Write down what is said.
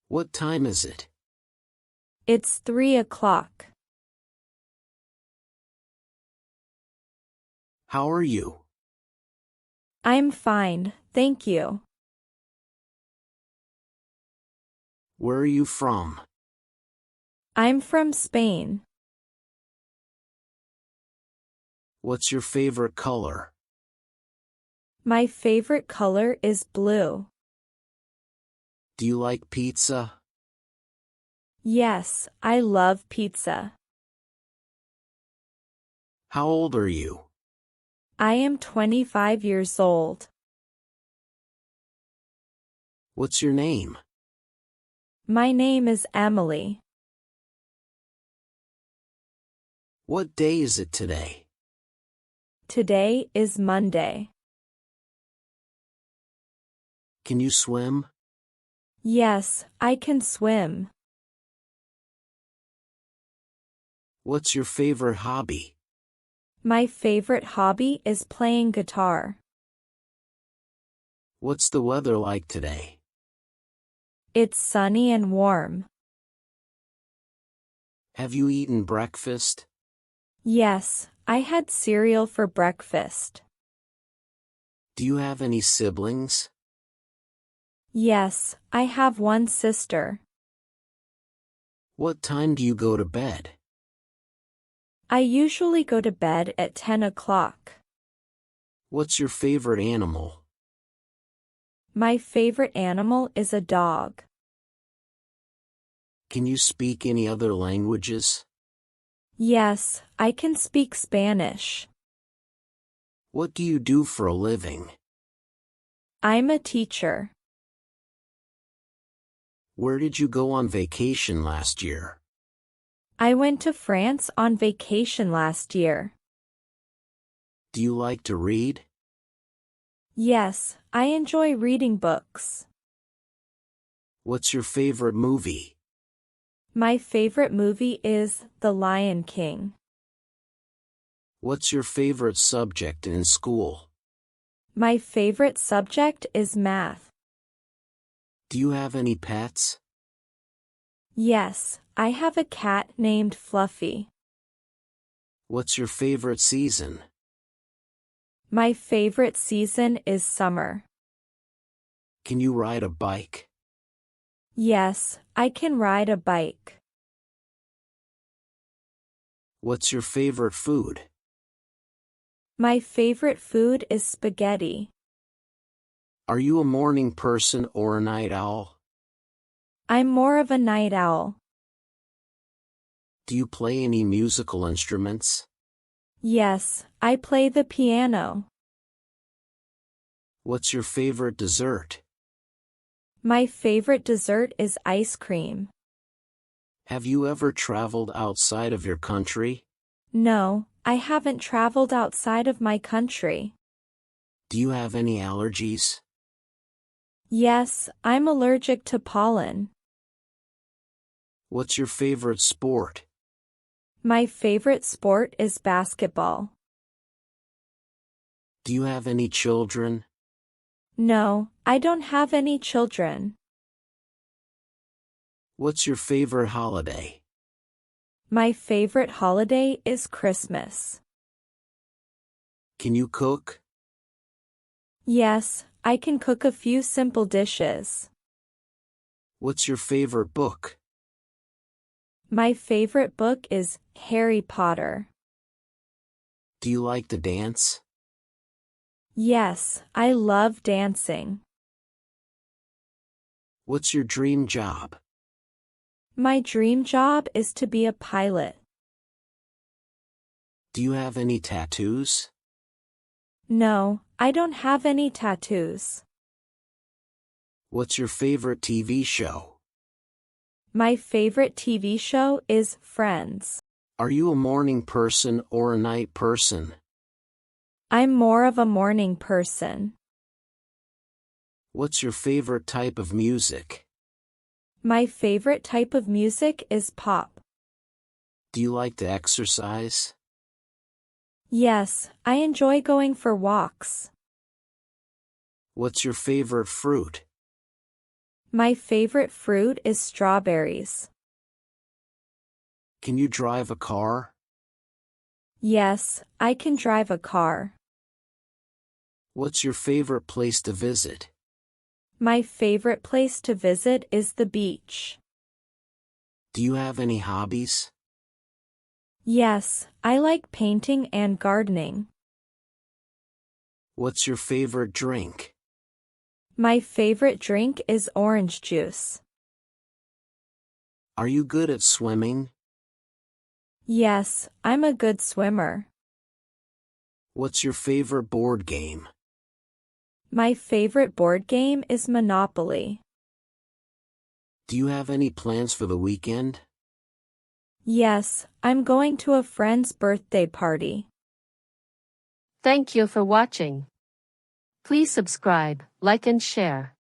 What time is it? It's 3 o'clock. How are you? I'm fine, thank you. Where are you from? I'm from Spain. What's your favorite color? My favorite color is blue. Do you like pizza? Yes, I love pizza. How old are you? I am 25 years old. What's your name? My name is Emily. What day is it today? Today is Monday. Can you swim? Yes, I can swim. What's your favorite hobby? My favorite hobby is playing guitar. What's the weather like today? It's sunny and warm. Have you eaten breakfast? Yes, I had cereal for breakfast. Do you have any siblings? Yes, I have one sister. What time do you go to bed? I usually go to bed at 10 o'clock. What's your favorite animal? My favorite animal is a dog. Can you speak any other languages? Yes, I can speak Spanish. What do you do for a living? I'm a teacher. Where did you go on vacation last year? I went to France on vacation last year. Do you like to read? Yes, I enjoy reading books. What's your favorite movie? My favorite movie is The Lion King. What's your favorite subject in school? My favorite subject is math. Do you have any pets? Yes, I have a cat named Fluffy. What's your favorite season? My favorite season is summer. Can you ride a bike? Yes, I can ride a bike. What's your favorite food? My favorite food is spaghetti. Are you a morning person or a night owl? I'm more of a night owl. Do you play any musical instruments? Yes, I play the piano. What's your favorite dessert? My favorite dessert is ice cream. Have you ever traveled outside of your country? No, I haven't traveled outside of my country. Do you have any allergies? Yes, I'm allergic to pollen. What's your favorite sport? My favorite sport is basketball. Do you have any children? No, I don't have any children. What's your favorite holiday? My favorite holiday is Christmas. Can you cook? Yes, I can cook a few simple dishes. What's your favorite book? My favorite book is Harry Potter. Do you like to dance? Yes, I love dancing. What's your dream job? My dream job is to be a pilot. Do you have any tattoos? No, I don't have any tattoos. What's your favorite TV show? My favorite TV show is Friends. Are you a morning person or a night person? I'm more of a morning person. What's your favorite type of music? My favorite type of music is pop. Do you like to exercise? Yes, I enjoy going for walks. What's your favorite fruit? My favorite fruit is strawberries. Can you drive a car? Yes, I can drive a car. What's your favorite place to visit? My favorite place to visit is the beach. Do you have any hobbies? Yes, I like painting and gardening. What's your favorite drink? My favorite drink is orange juice. Are you good at swimming? Yes, I'm a good swimmer. What's your favorite board game? My favorite board game is Monopoly. Do you have any plans for the weekend? Yes, I'm going to a friend's birthday party. Thank you for watching. Please subscribe, like and share.